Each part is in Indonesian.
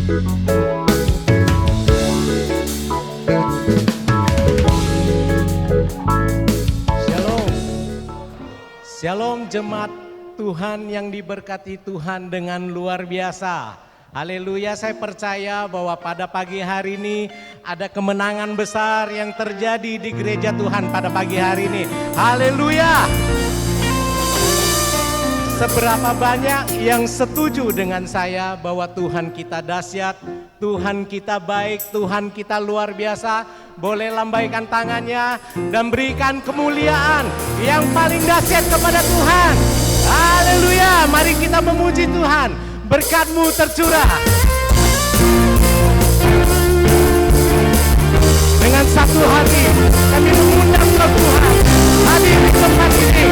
Shalom. Shalom jemaat Tuhan yang diberkati Tuhan dengan luar biasa. Haleluya, saya percaya bahwa pada pagi hari ini ada kemenangan besar yang terjadi di gereja Tuhan pada pagi hari ini. Haleluya. Seberapa banyak yang setuju dengan saya bahwa Tuhan kita dahsyat, Tuhan kita baik, Tuhan kita luar biasa. Boleh lambaikan tangannya dan berikan kemuliaan yang paling dahsyat kepada Tuhan. Haleluya, mari kita memuji Tuhan. Berkat-Mu tercurah. Dengan satu hati kami mengundang Kau Tuhan hadir di tempat ini.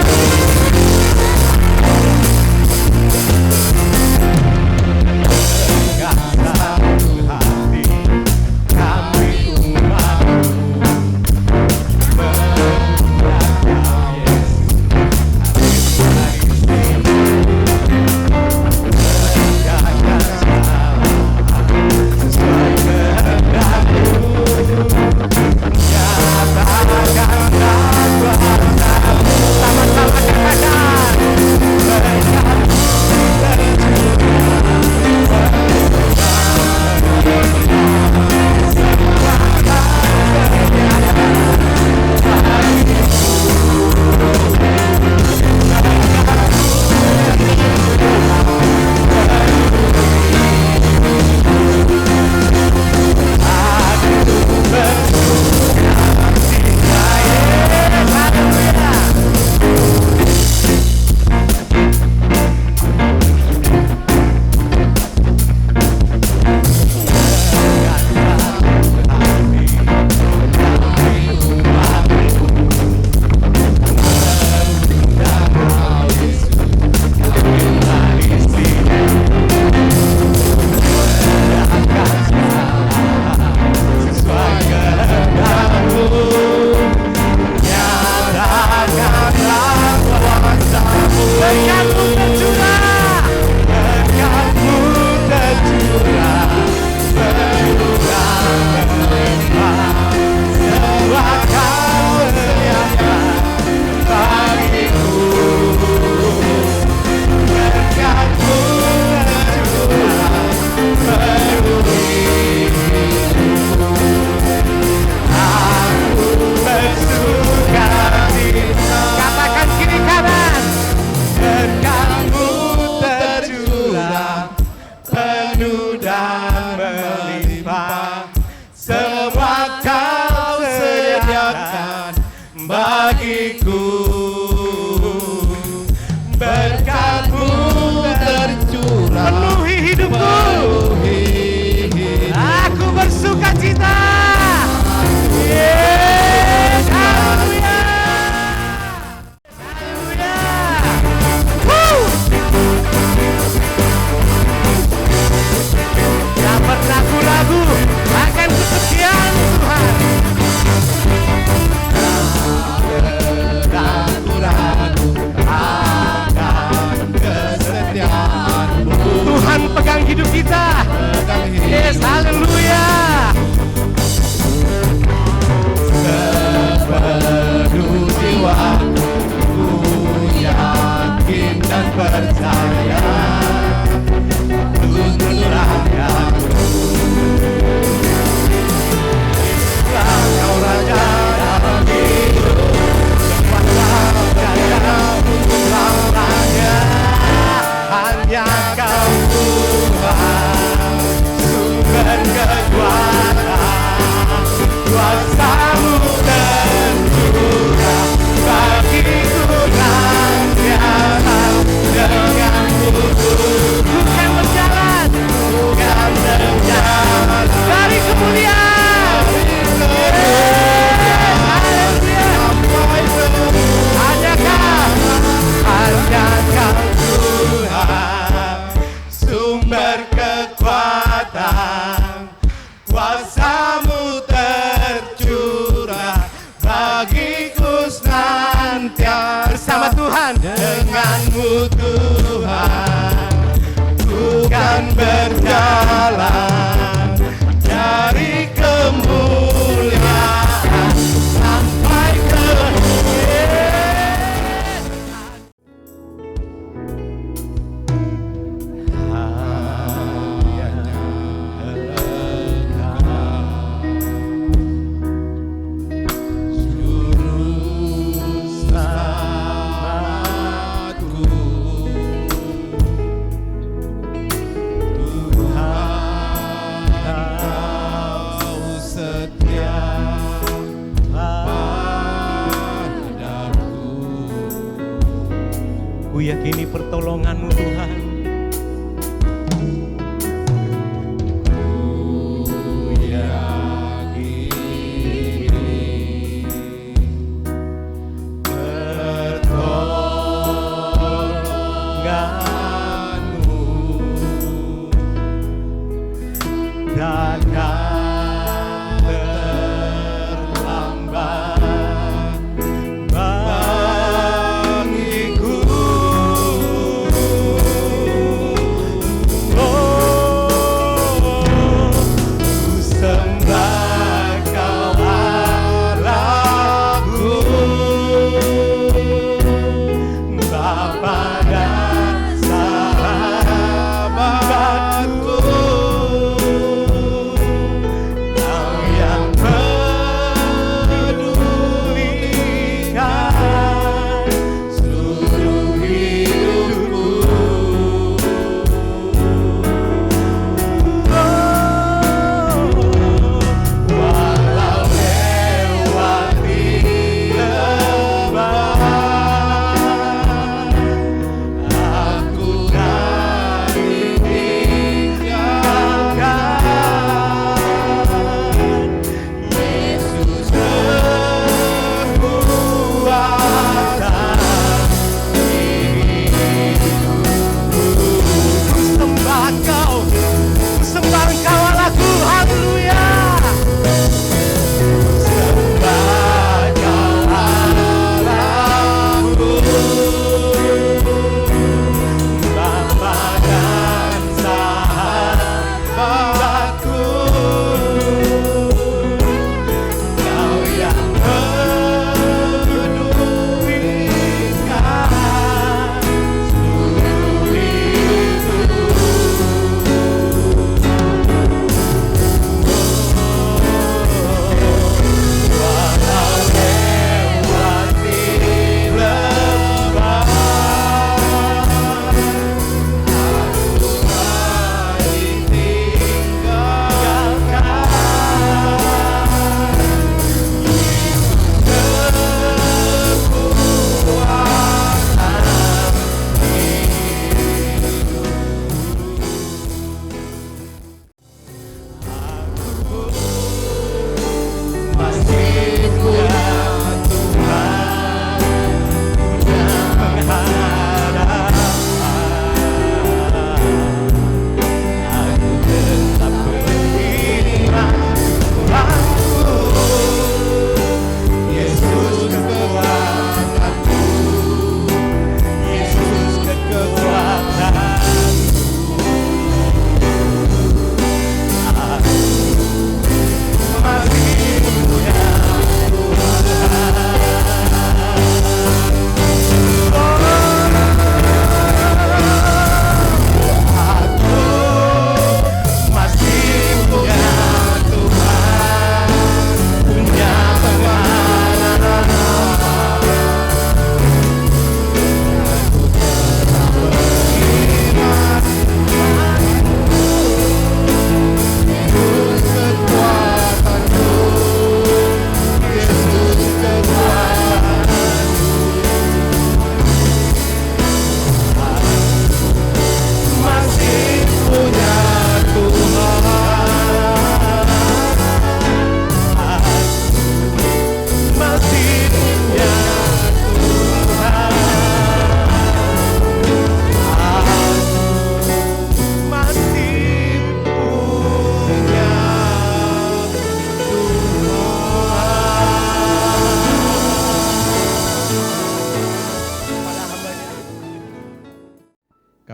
Denganmu Tuhan, ku kan berjalan. yakini pertolongan-Mu Tuhan.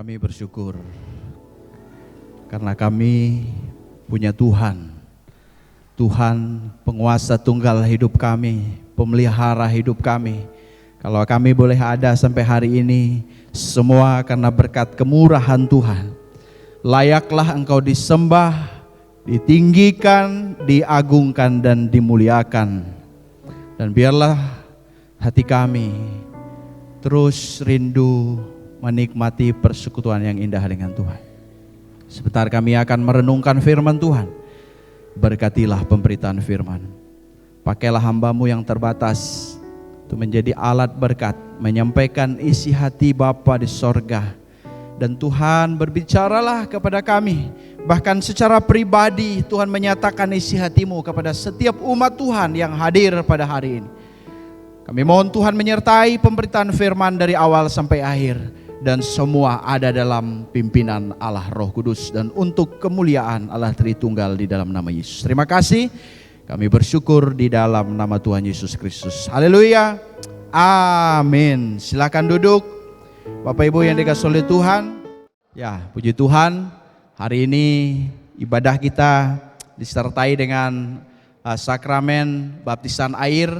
Kami bersyukur karena kami punya Tuhan. Tuhan penguasa tunggal hidup kami, pemelihara hidup kami. Kalau kami boleh ada sampai hari ini, semua karena berkat kemurahan Tuhan. Layaklah Engkau disembah, ditinggikan, diagungkan dan dimuliakan. Dan biarlah hati kami terus rindu menikmati persekutuan yang indah dengan Tuhan. Sebentar kami akan merenungkan firman Tuhan. Berkatilah pemberitaan firman. Pakailah hamba-Mu yang terbatas, untuk menjadi alat berkat, menyampaikan isi hati Bapa di sorga. Dan Tuhan berbicaralah kepada kami, bahkan secara pribadi Tuhan menyatakan isi hatimu kepada setiap umat Tuhan yang hadir pada hari ini. Kami mohon Tuhan menyertai pemberitaan firman dari awal sampai akhir, dan semua ada dalam pimpinan Allah Roh Kudus dan untuk kemuliaan Allah Tritunggal di dalam nama Yesus. Terima kasih, kami bersyukur di dalam nama Tuhan Yesus Kristus. Haleluya, amin. Silakan duduk Bapak Ibu yang dikasihi oleh Tuhan. Ya, puji Tuhan, hari ini ibadah kita disertai dengan sakramen baptisan air.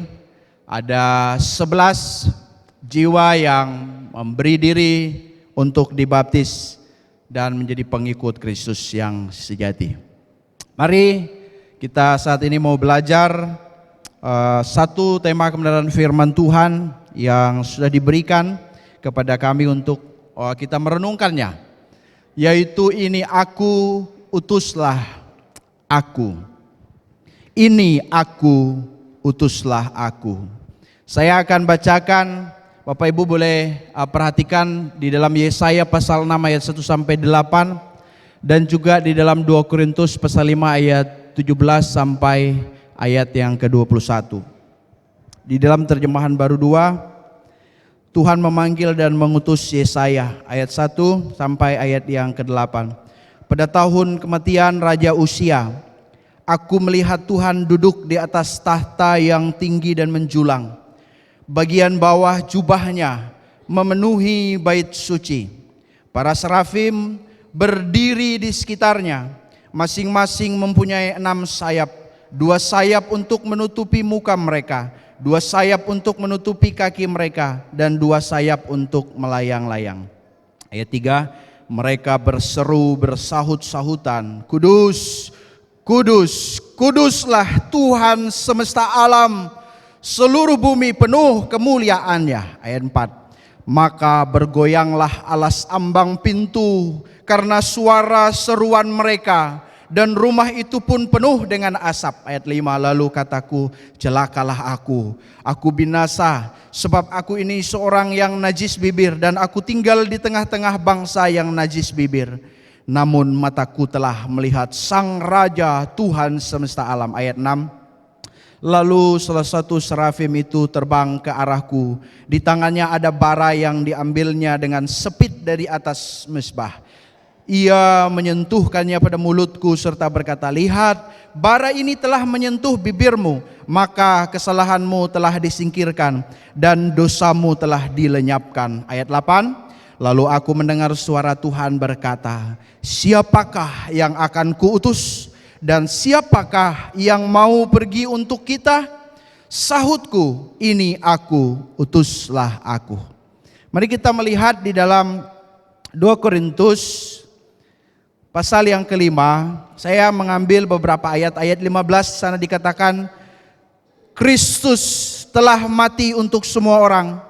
Ada 11 jiwa yang memberi diri untuk dibaptis dan menjadi pengikut Kristus yang sejati. Mari kita saat ini mau belajar satu tema kebenaran firman Tuhan yang sudah diberikan kepada kami untuk kita merenungkannya, yaitu ini aku, utuslah aku. Ini aku, utuslah aku. Saya akan bacakan, Bapak Ibu boleh perhatikan di dalam Yesaya pasal 6 ayat 1 sampai 8 dan juga di dalam 2 Korintus pasal 5 ayat 17 sampai ayat yang ke-21. Di dalam terjemahan baru 2, Tuhan memanggil dan mengutus Yesaya ayat 1 sampai ayat yang ke-8. Pada tahun kematian Raja Usia, aku melihat Tuhan duduk di atas tahta yang tinggi dan menjulang. Bagian bawah jubahnya memenuhi bait suci. Para serafim berdiri di sekitarnya, masing-masing mempunyai 6 sayap. 2 sayap untuk menutupi muka mereka, 2 sayap untuk menutupi kaki mereka, dan 2 sayap untuk melayang-layang. Ayat 3, mereka berseru bersahut-sahutan, Kudus, Kudus, Kuduslah Tuhan semesta alam, seluruh bumi penuh kemuliaannya. Ayat 4, maka bergoyanglah alas ambang pintu karena suara seruan mereka, dan rumah itu pun penuh dengan asap. Ayat 5, lalu kataku, celakalah aku binasa, sebab aku ini seorang yang najis bibir, dan aku tinggal di tengah-tengah bangsa yang najis bibir. Namun mataku telah melihat Sang Raja Tuhan semesta alam. Ayat 6, lalu salah satu serafim itu terbang ke arahku. Di tangannya ada bara yang diambilnya dengan sepit dari atas mezbah. Ia menyentuhkannya pada mulutku serta berkata, lihat, bara ini telah menyentuh bibirmu, maka kesalahanmu telah disingkirkan dan dosamu telah dilenyapkan. Ayat 8, lalu aku mendengar suara Tuhan berkata, siapakah yang akan kuutus? Dan siapakah yang mau pergi untuk kita? Sahutku, ini aku, utuslah aku. Mari kita melihat di dalam 2 Korintus pasal yang kelima. Saya mengambil beberapa ayat 15 sana dikatakan, Kristus telah mati untuk semua orang,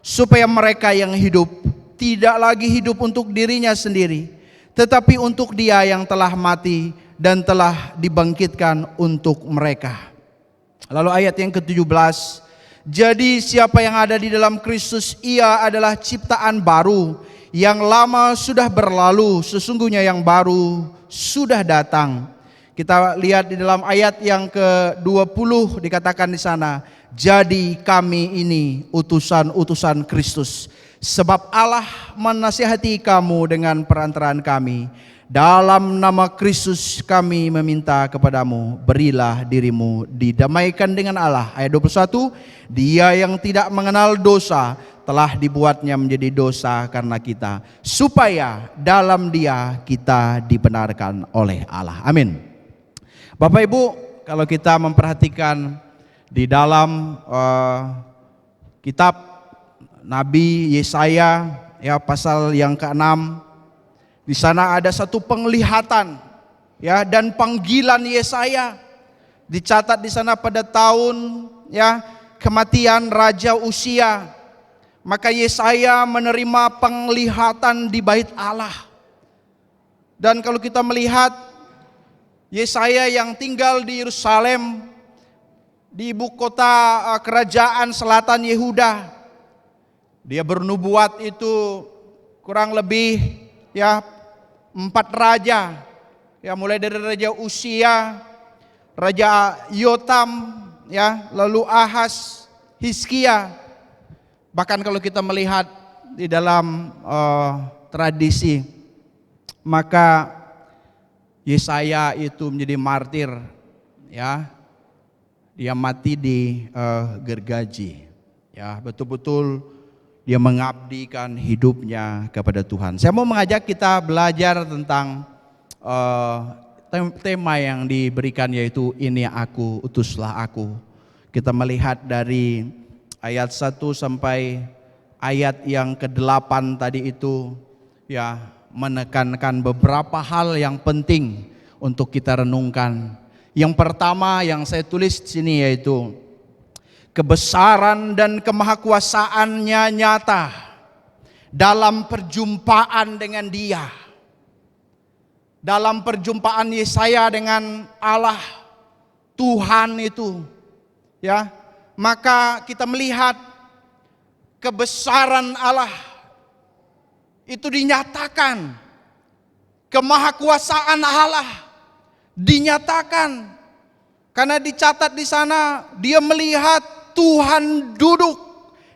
supaya mereka yang hidup tidak lagi hidup untuk dirinya sendiri, tetapi untuk Dia yang telah mati dan telah dibangkitkan untuk mereka. Lalu ayat yang ke-17, jadi siapa yang ada di dalam Kristus, ia adalah ciptaan baru, yang lama sudah berlalu, sesungguhnya yang baru sudah datang. Kita lihat di dalam ayat yang ke-20 dikatakan di sana, jadi kami ini utusan-utusan Kristus, sebab Allah menasihati kamu dengan perantaraan kami. Dalam nama Kristus kami meminta kepadamu, berilah dirimu didamaikan dengan Allah. Ayat 21, Dia yang tidak mengenal dosa telah dibuatnya menjadi dosa karena kita, supaya dalam Dia kita dibenarkan oleh Allah. Amin. Bapak Ibu, kalau kita memperhatikan di dalam kitab Nabi Yesaya ya pasal yang ke-6, di sana ada satu penglihatan ya dan panggilan Yesaya. Dicatat di sana pada tahun ya kematian Raja Usia. Maka Yesaya menerima penglihatan di bait Allah. Dan kalau kita melihat Yesaya yang tinggal di Yerusalem, di ibu kota kerajaan selatan Yehuda. Dia bernubuat itu kurang lebih ya 4 raja. Ya, mulai dari Raja Usia, Raja Yotam, ya, lalu Ahaz, Hizkia. Bahkan kalau kita melihat di dalam tradisi, maka Yesaya itu menjadi martir, ya. Dia mati di gergaji. Ya, betul-betul dia mengabdikan hidupnya kepada Tuhan. Saya mau mengajak kita belajar tentang tema yang diberikan, yaitu ini aku, utuslah aku. Kita melihat dari ayat 1 sampai ayat yang ke-8 tadi itu, ya, menekankan beberapa hal yang penting untuk kita renungkan. Yang pertama yang saya tulis di sini yaitu kebesaran dan kemahakuasaannya nyata dalam perjumpaan dengan Dia. Dalam perjumpaan Yesaya dengan Allah Tuhan itu, ya, maka kita melihat kebesaran Allah itu dinyatakan, kemahakuasaan Allah dinyatakan, karena dicatat di sana dia melihat Tuhan duduk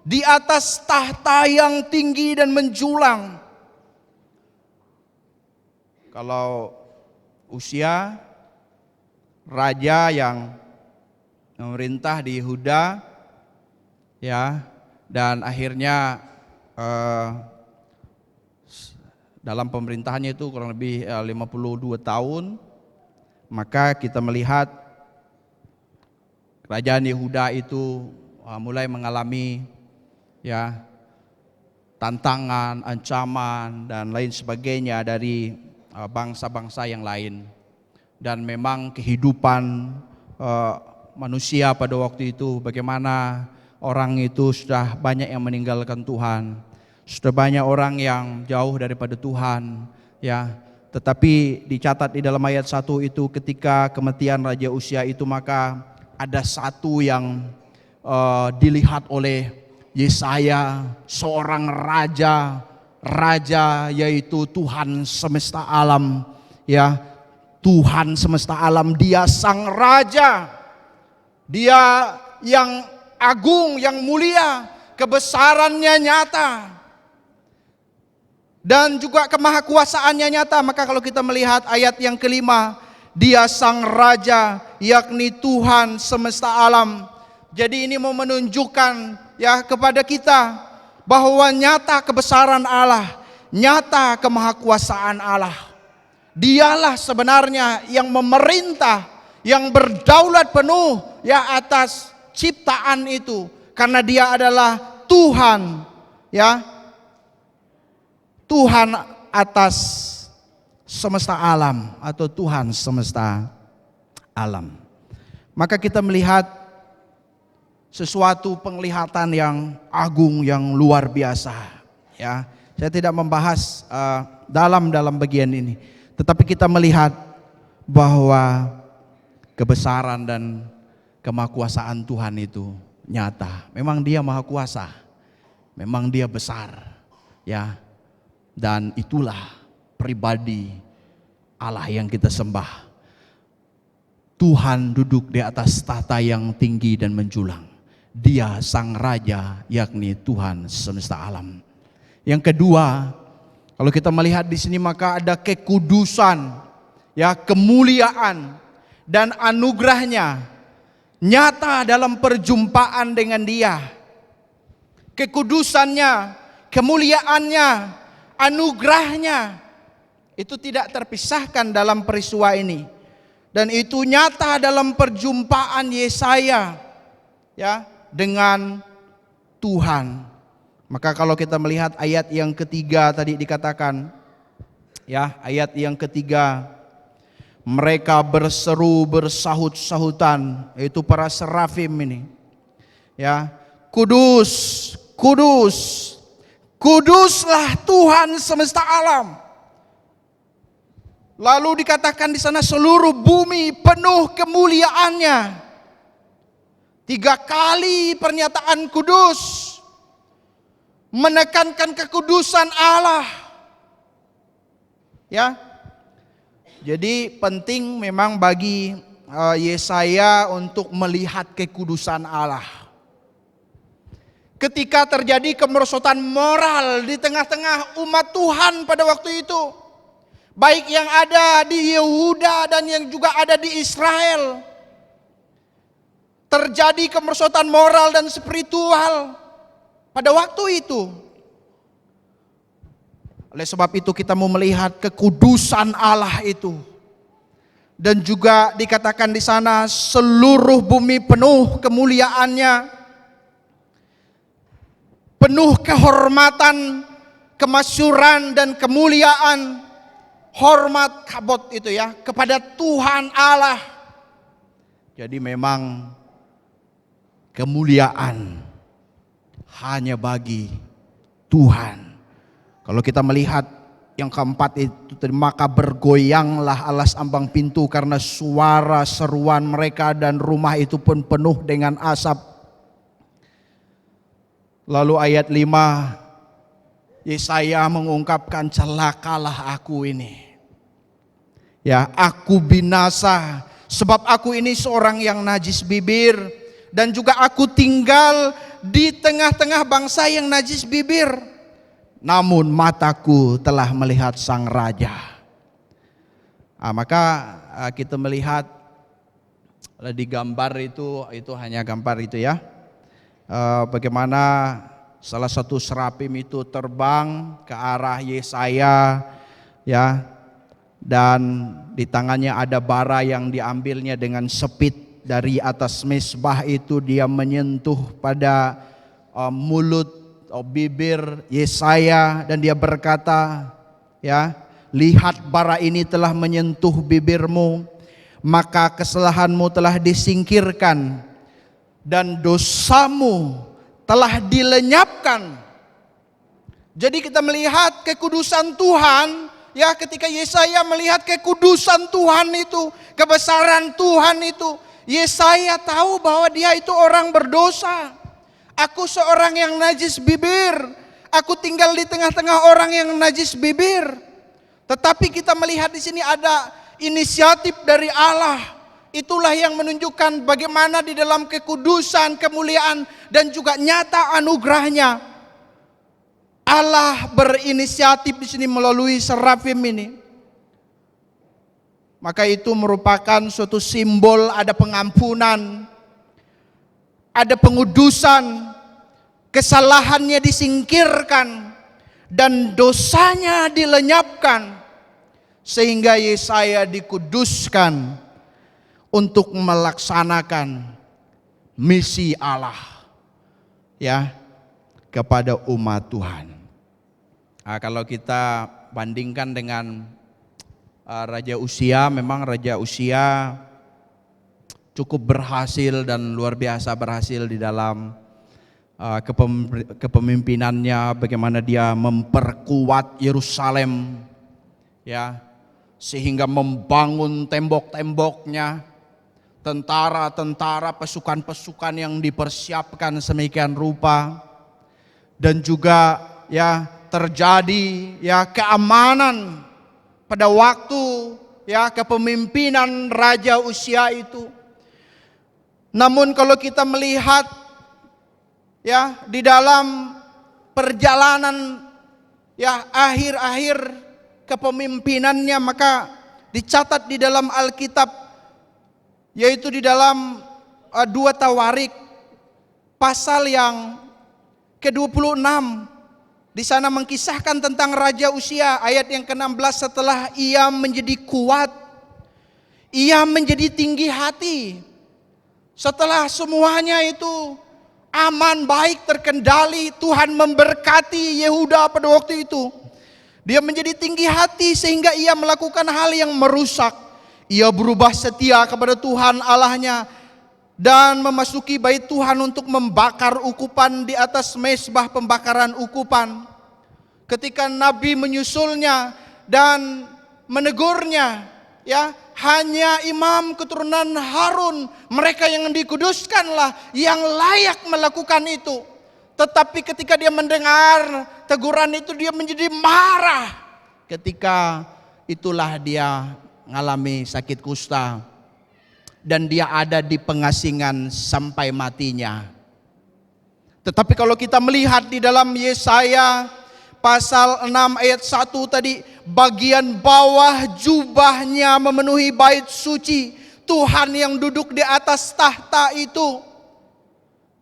di atas tahta yang tinggi dan menjulang. Kalau Usia, raja yang memerintah di Yehuda, ya, dan akhirnya dalam pemerintahannya itu kurang lebih 52 tahun, maka kita melihat kerajaan Yehuda itu mulai mengalami, ya, tantangan, ancaman dan lain sebagainya dari bangsa-bangsa yang lain. Dan memang kehidupan manusia pada waktu itu, bagaimana orang itu sudah banyak yang meninggalkan Tuhan, sudah banyak orang yang jauh daripada Tuhan, ya. Tetapi dicatat di dalam ayat 1 itu, ketika kematian Raja Usia itu, maka ada satu yang dilihat oleh Yesaya, seorang raja, yaitu Tuhan semesta alam, ya, Tuhan semesta alam. Dia sang raja, dia yang agung, yang mulia, kebesarannya nyata dan juga kemahakuasaannya nyata. Maka kalau kita melihat ayat yang kelima, dia sang raja, yakni Tuhan semesta alam. Jadi ini mau menunjukkan, ya, kepada kita bahwa nyata kebesaran Allah, nyata kemahakuasaan Allah. Dialah sebenarnya yang memerintah, yang berdaulat penuh, ya, atas ciptaan itu, karena Dia adalah Tuhan, ya, Tuhan atas semesta alam, atau Tuhan semesta alam. Maka kita melihat sesuatu penglihatan yang agung, yang luar biasa, ya. Saya tidak membahas dalam bagian ini, tetapi kita melihat bahwa kebesaran dan kemahakuasaan Tuhan itu nyata. Memang Dia maha kuasa, memang Dia besar, ya. Dan itulah pribadi Allah yang kita sembah. Tuhan duduk di atas tahta yang tinggi dan menjulang. Dia sang raja, yakni Tuhan semesta alam. Yang kedua, kalau kita melihat di sini, maka ada kekudusan, ya, kemuliaan dan anugerahnya nyata dalam perjumpaan dengan Dia. Kekudusannya, kemuliaannya, anugerahnya itu tidak terpisahkan dalam peristiwa ini, dan itu nyata dalam perjumpaan Yesaya, ya, dengan Tuhan. Maka kalau kita melihat ayat yang ketiga tadi dikatakan, ya, ayat yang ketiga, mereka berseru bersahut-sahutan, yaitu para serafim ini, ya, kudus, kudus, kuduslah Tuhan semesta alam. Lalu dikatakan di sana, seluruh bumi penuh kemuliaannya. 3 kali pernyataan kudus, menekankan kekudusan Allah. Ya. Jadi penting memang bagi Yesaya untuk melihat kekudusan Allah. Ketika terjadi kemerosotan moral di tengah-tengah umat Tuhan pada waktu itu, baik yang ada di Yehuda dan yang juga ada di Israel, terjadi kemerosotan moral dan spiritual pada waktu itu. Oleh sebab itu kita mau melihat kekudusan Allah itu. Dan juga dikatakan di sana seluruh bumi penuh kemuliaannya, penuh kehormatan, kemasyuran dan kemuliaan, hormat kabot itu ya, kepada Tuhan Allah. Jadi memang kemuliaan hanya bagi Tuhan. Kalau kita melihat yang keempat itu, maka bergoyanglah alas ambang pintu karena suara seruan mereka, dan rumah itu pun penuh dengan asap. Lalu ayat 5, Yesaya mengungkapkan, celakalah aku ini. Ya, aku binasa sebab aku ini seorang yang najis bibir, dan juga aku tinggal di tengah-tengah bangsa yang najis bibir. Namun mataku telah melihat Sang Raja. Maka kita melihat di gambar itu hanya gambar itu ya. Bagaimana salah satu serapim itu terbang ke arah Yesaya ya, dan di tangannya ada bara yang diambilnya dengan sepit dari atas mezbah itu. Dia menyentuh pada mulut bibir Yesaya dan dia berkata, ya, lihat bara ini telah menyentuh bibirmu, maka kesalahanmu telah disingkirkan dan dosamu telah dilenyapkan. Jadi kita melihat kekudusan Tuhan, ya, ketika Yesaya melihat kekudusan Tuhan itu, kebesaran Tuhan itu, Yesaya tahu bahwa dia itu orang berdosa. Aku seorang yang najis bibir, aku tinggal di tengah-tengah orang yang najis bibir. Tetapi kita melihat di sini ada inisiatif dari Allah. Itulah yang menunjukkan bagaimana di dalam kekudusan, kemuliaan, dan juga nyata anugerahnya, Allah berinisiatif di sini melalui serafim ini. Maka itu merupakan suatu simbol ada pengampunan, ada pengudusan, kesalahannya disingkirkan, dan dosanya dilenyapkan, sehingga Yesaya dikuduskan untuk melaksanakan misi Allah ya kepada umat Tuhan. Kalau kita bandingkan dengan Raja Uzia, memang Raja Uzia cukup berhasil dan luar biasa berhasil di dalam kepemimpinannya, bagaimana dia memperkuat Yerusalem ya, sehingga membangun tembok-temboknya, tentara-tentara, pasukan-pasukan yang dipersiapkan semikian rupa, dan juga ya terjadi ya keamanan pada waktu ya kepemimpinan Raja Uzia itu. Namun kalau kita melihat ya di dalam perjalanan ya akhir-akhir kepemimpinannya, maka dicatat di dalam Alkitab, yaitu di dalam 2 Tawarik pasal yang ke-26. Di sana mengkisahkan tentang Raja Uzia, ayat yang ke-16, setelah ia menjadi kuat, ia menjadi tinggi hati. Setelah semuanya itu aman, baik, terkendali, Tuhan memberkati Yehuda pada waktu itu, dia menjadi tinggi hati sehingga ia melakukan hal yang merusak. Ia berubah setia kepada Tuhan Allahnya dan memasuki bait Tuhan untuk membakar ukupan di atas mezbah pembakaran ukupan. Ketika Nabi menyusulnya dan menegurnya, ya, hanya imam keturunan Harun, mereka yang dikuduskanlah yang layak melakukan itu. Tetapi ketika dia mendengar teguran itu, dia menjadi marah. Ketika itulah dia mengalami sakit kusta dan dia ada di pengasingan sampai matinya. Tetapi kalau kita melihat di dalam Yesaya pasal 6 ayat 1 tadi, bagian bawah jubahnya memenuhi bait suci. Tuhan yang duduk di atas tahta itu,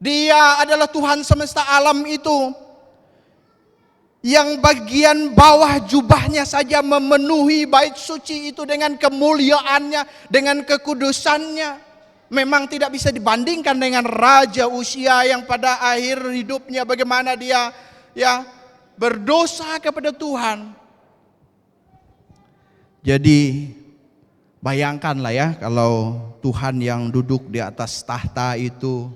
Dia adalah Tuhan semesta alam itu, yang bagian bawah jubahnya saja memenuhi bait suci itu dengan kemuliaannya, dengan kekudusannya. Memang tidak bisa dibandingkan dengan Raja Usia yang pada akhir hidupnya bagaimana dia berdosa kepada Tuhan. Jadi bayangkanlah ya, kalau Tuhan yang duduk di atas tahta itu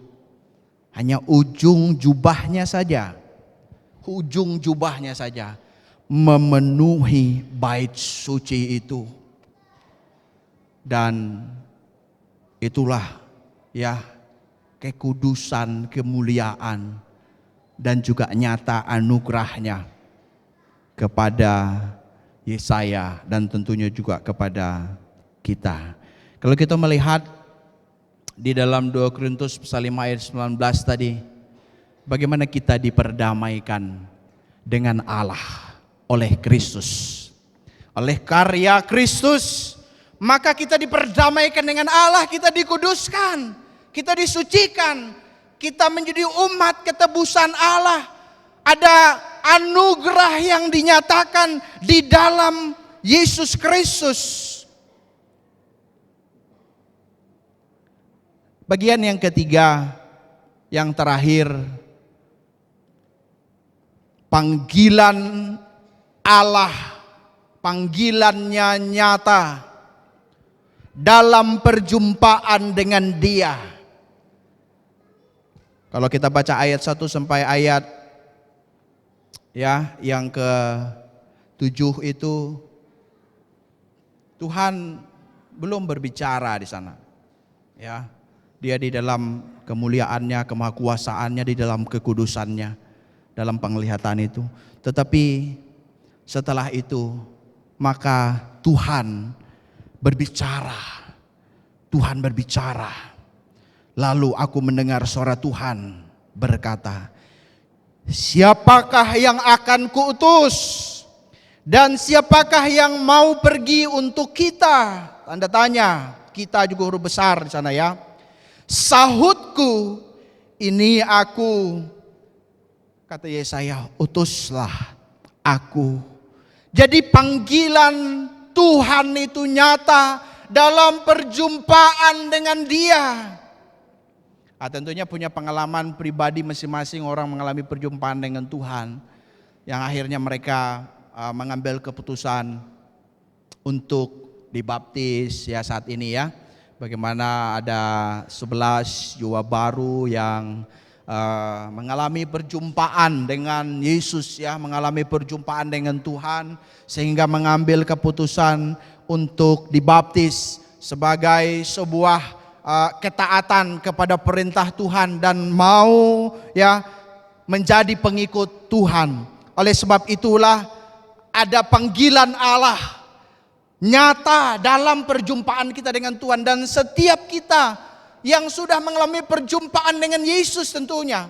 hanya ujung jubahnya saja memenuhi bait suci itu. Dan itulah ya kekudusan, kemuliaan dan juga nyata anugerahnya kepada Yesaya dan tentunya juga kepada kita. Kalau kita melihat di dalam 2 Korintus pasal 5 ayat 19 tadi, bagaimana kita diperdamaikan dengan Allah oleh Kristus. Oleh karya Kristus, maka kita diperdamaikan dengan Allah, kita dikuduskan, kita disucikan, kita menjadi umat ketebusan Allah. Ada anugerah yang dinyatakan di dalam Yesus Kristus. Bagian yang ketiga, yang terakhir, panggilan Allah, panggilannya nyata dalam perjumpaan dengan Dia. Kalau kita baca ayat 1 sampai ayat yang ke-7 itu, Tuhan belum berbicara di sana. Ya, Dia di dalam kemuliaannya, kemahakuasaannya, di dalam kekudusannya, dalam penglihatan itu. Tetapi setelah itu, maka Tuhan berbicara. Tuhan berbicara. Lalu aku mendengar suara Tuhan berkata, siapakah yang akan kuutus? Dan siapakah yang mau pergi untuk kita? Tanda tanya, kita juga huruf besar di sana ya. Sahutku, ini aku. Kata Yesaya, utuslah aku. Jadi panggilan Tuhan itu nyata dalam perjumpaan dengan Dia. Tentunya punya pengalaman pribadi masing-masing orang mengalami perjumpaan dengan Tuhan, yang akhirnya mereka mengambil keputusan untuk dibaptis ya saat ini ya. Bagaimana ada 11 jiwa baru yang mengalami perjumpaan dengan Yesus ya, mengalami perjumpaan dengan Tuhan, sehingga mengambil keputusan untuk dibaptis sebagai sebuah ketaatan kepada perintah Tuhan dan mau ya menjadi pengikut Tuhan. Oleh sebab itulah ada panggilan Allah nyata dalam perjumpaan kita dengan Tuhan, dan setiap kita yang sudah mengalami perjumpaan dengan Yesus tentunya,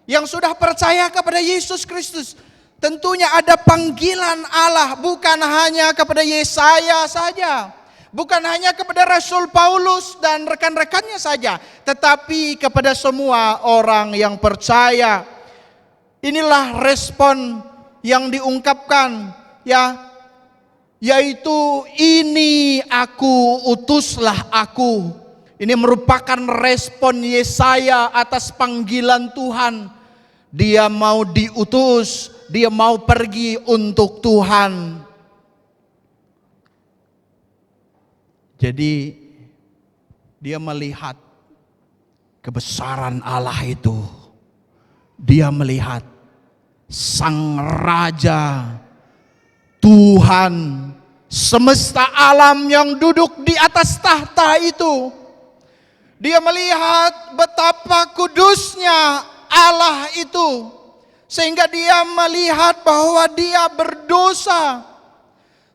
yang sudah percaya kepada Yesus Kristus, tentunya ada panggilan Allah, bukan hanya kepada Yesaya saja, bukan hanya kepada Rasul Paulus dan rekan-rekannya saja, tetapi kepada semua orang yang percaya. Inilah respon yang diungkapkan ya, yaitu ini aku, utuslah aku. Ini merupakan respon Yesaya atas panggilan Tuhan. Dia mau diutus, dia mau pergi untuk Tuhan. Jadi dia melihat kebesaran Allah itu. Dia melihat Sang Raja, Tuhan semesta alam yang duduk di atas tahta itu. Dia melihat betapa kudusnya Allah itu, sehingga dia melihat bahwa dia berdosa.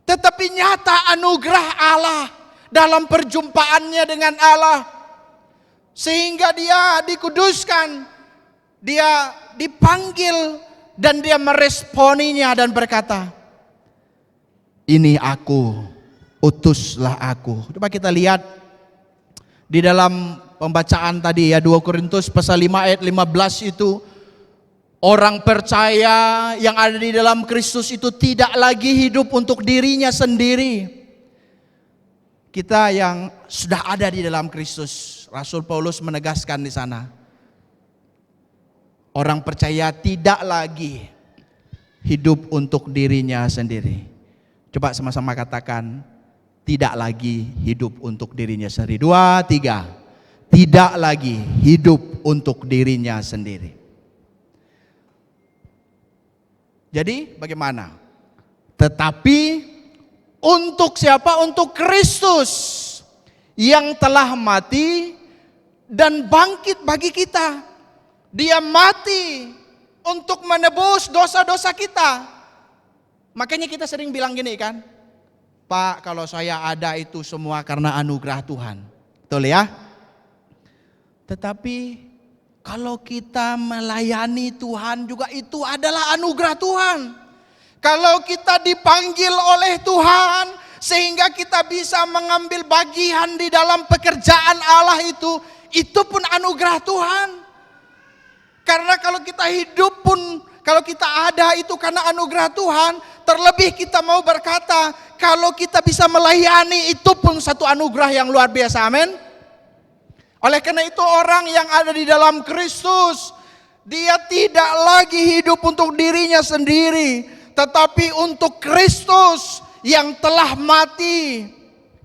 Tetapi nyata anugerah Allah dalam perjumpaannya dengan Allah, sehingga dia dikuduskan, dia dipanggil, dan dia meresponinya dan berkata, ini aku, utuslah aku. Coba kita lihat di dalam pembacaan tadi ya, 2 Korintus pasal 5 ayat 15 itu. Orang percaya yang ada di dalam Kristus itu tidak lagi hidup untuk dirinya sendiri. Kita yang sudah ada di dalam Kristus, Rasul Paulus menegaskan di sana, orang percaya tidak lagi hidup untuk dirinya sendiri. Coba sama-sama katakan, tidak lagi hidup untuk dirinya sendiri. 2, 3. Tidak lagi hidup untuk dirinya sendiri. Jadi bagaimana? Tetapi untuk siapa? Untuk Kristus yang telah mati dan bangkit bagi kita. Dia mati untuk menebus dosa-dosa kita. Makanya kita sering bilang gini kan, Pak, kalau saya ada itu semua karena anugerah Tuhan. Betul ya? Tetapi kalau kita melayani Tuhan juga itu adalah anugerah Tuhan. Kalau kita dipanggil oleh Tuhan sehingga kita bisa mengambil bagian di dalam pekerjaan Allah itu pun anugerah Tuhan. Karena kalau kita hidup pun, kalau kita ada itu karena anugerah Tuhan. Terlebih kita mau berkata, kalau kita bisa melayani itu pun satu anugerah yang luar biasa, amin. Oleh karena itu orang yang ada di dalam Kristus, dia tidak lagi hidup untuk dirinya sendiri, tetapi untuk Kristus yang telah mati,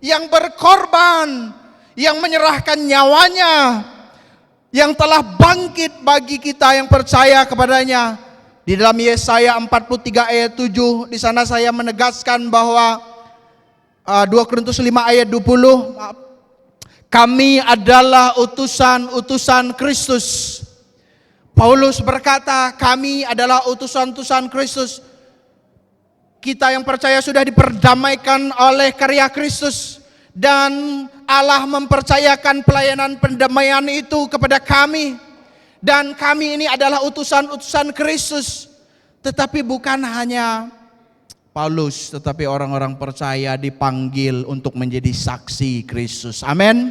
yang berkorban, yang menyerahkan nyawanya, yang telah bangkit bagi kita yang percaya kepadanya. Di dalam Yesaya 43 ayat 7, di sana saya menegaskan bahwa 2 Korintus 5 ayat 20, kami adalah utusan-utusan Kristus. Paulus berkata, kami adalah utusan-utusan Kristus. Kita yang percaya sudah diperdamaikan oleh karya Kristus, dan Allah mempercayakan pelayanan pendamaian itu kepada kami. Dan kami ini adalah utusan-utusan Kristus. Tetapi bukan hanya Paulus, tetapi orang-orang percaya dipanggil untuk menjadi saksi Kristus. Amin.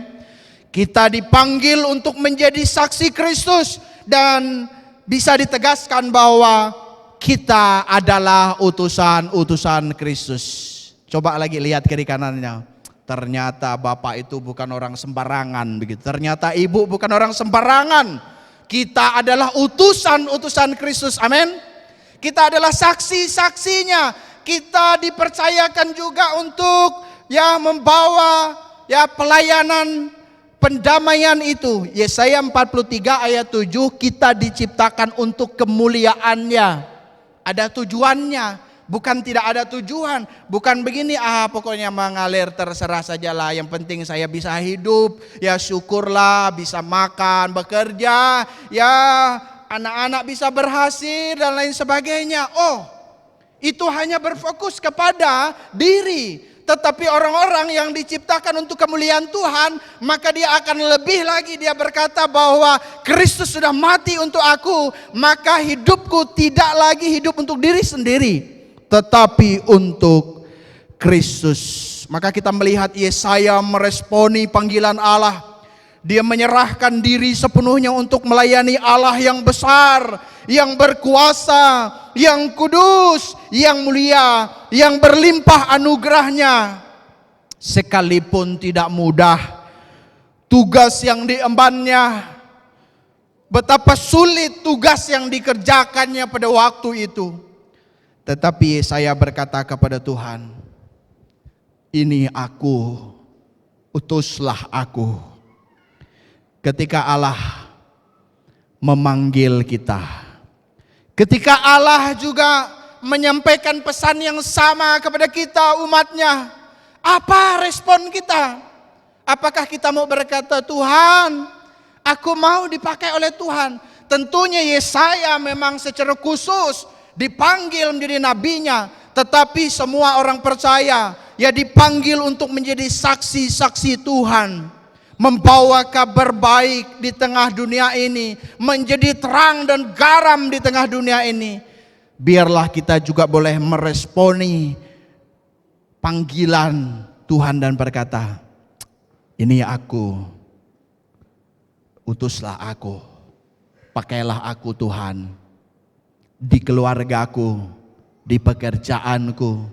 Kita dipanggil untuk menjadi saksi Kristus, dan bisa ditegaskan bahwa kita adalah utusan-utusan Kristus. Coba lagi lihat kiri kanannya. Ternyata bapak itu bukan orang sembarangan begitu. Ternyata ibu bukan orang sembarangan. Kita adalah utusan-utusan Kristus, amin. Kita adalah saksi-saksinya. Kita dipercayakan juga untuk membawa pelayanan pendamaian itu. Yesaya 43 ayat 7, kita diciptakan untuk kemuliaannya. Ada tujuannya. Bukan tidak ada tujuan, bukan begini pokoknya mengalir terserah sajalah, yang penting saya bisa hidup, ya syukurlah, bisa makan, bekerja, ya anak-anak bisa berhasil dan lain sebagainya. Oh, itu hanya berfokus kepada diri. Tetapi orang-orang yang diciptakan untuk kemuliaan Tuhan, maka dia akan lebih lagi, dia berkata bahwa Kristus sudah mati untuk aku, maka hidupku tidak lagi hidup untuk diri sendiri, tetapi untuk Kristus. Maka kita melihat Yesaya meresponi panggilan Allah. Dia menyerahkan diri sepenuhnya untuk melayani Allah yang besar, yang berkuasa, yang kudus, yang mulia, yang berlimpah anugerahnya. Sekalipun tidak mudah tugas yang diembannya, betapa sulit tugas yang dikerjakannya pada waktu itu. Tetapi saya berkata kepada Tuhan, ini aku, utuslah aku. Ketika Allah memanggil kita, ketika Allah juga menyampaikan pesan yang sama kepada kita umatnya, apa respon kita? Apakah kita mau berkata, Tuhan, aku mau dipakai oleh Tuhan? Tentunya Yesaya memang secara khusus dipanggil menjadi nabinya, tetapi semua orang percaya ya dipanggil untuk menjadi saksi-saksi Tuhan, membawa kabar baik di tengah dunia ini, menjadi terang dan garam di tengah dunia ini. Biarlah kita juga boleh meresponi panggilan Tuhan dan berkata, ini aku, utuslah aku, pakailah aku Tuhan, di keluargaku, di pekerjaanku,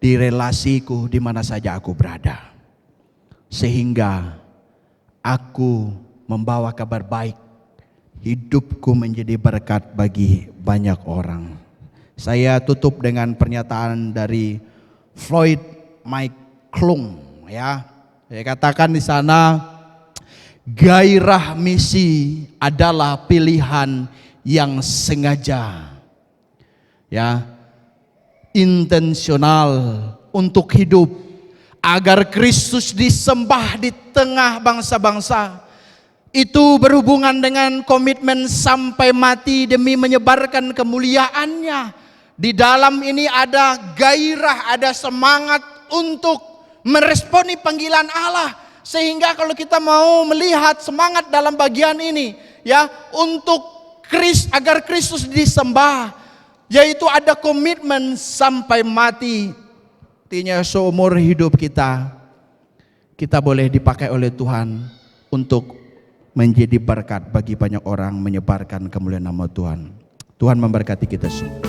di relasiku, di mana saja aku berada. Sehingga aku membawa kabar baik, hidupku menjadi berkat bagi banyak orang. Saya tutup dengan pernyataan dari Floyd McClung, ya. Saya katakan di sana, gairah misi adalah pilihan yang sengaja, ya, intensional untuk hidup agar Kristus disembah di tengah bangsa-bangsa. Itu berhubungan dengan komitmen sampai mati demi menyebarkan kemuliaannya. Di dalam ini ada gairah, ada semangat untuk meresponi panggilan Allah. Sehingga kalau kita mau melihat semangat dalam bagian ini, ya, untuk agar Kristus disembah, yaitu ada komitmen sampai mati. Artinya seumur hidup kita boleh dipakai oleh Tuhan untuk menjadi berkat bagi banyak orang, menyebarkan kemuliaan nama Tuhan. Tuhan memberkati kita semua.